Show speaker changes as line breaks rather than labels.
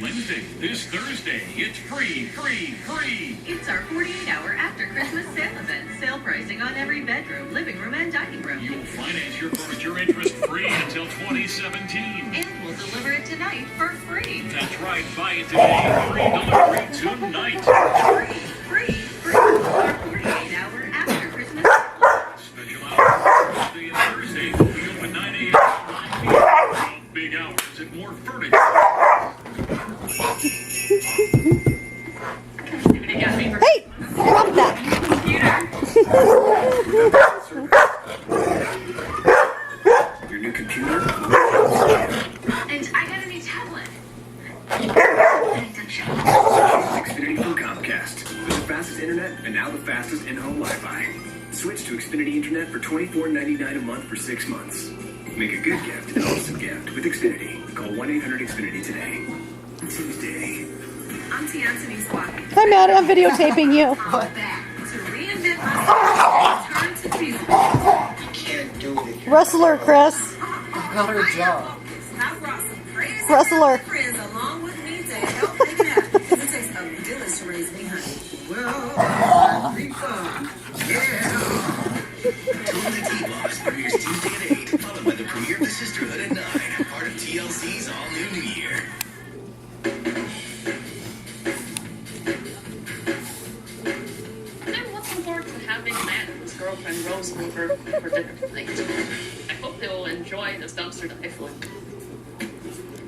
Wednesday. This Thursday, it's free.
It's our 48-hour after Christmas sale event. Sale pricing on every bedroom, living room, and dining room.
You'll finance your furniture interest free until 2017.
And we'll deliver it tonight for free.
That's right. Buy it today. Free delivery tonight.
Free. Our 48-hour after Christmas sale.
Special hours Wednesday and Thursday. We open 9 a.m. to 9 p.m. Big hours and more furniture.
Hey, drop that.
Your new computer?
And I got a new tablet.
Xfinity from Comcast. With the fastest internet and now the fastest in-home Wi-Fi. Switch to Xfinity Internet for $24.99 a month for 6 months. Make a good gift an awesome gift with Xfinity. Call 1-800-XFINITY today. Tuesday.
Auntie Anthony's walking.
Hi, Matt. I'm videotaping you.
Back to reinvent myself. Turn to music.
Can't do it.
Wrestler, Chris.
Got her job.
I brought some crazy
Wrestler.
friends along with me to help make it happen. It takes a village to raise me, honey. Well, free fun. Yeah.
Totally T-Boss premieres Tuesday at 8, followed by the premiere of The Sisterhood at 9, part of TLC's all-new New Year.
I'm looking forward to having Matt and his girlfriend Rose over for dinner tonight. I hope they will enjoy this dumpster dive food.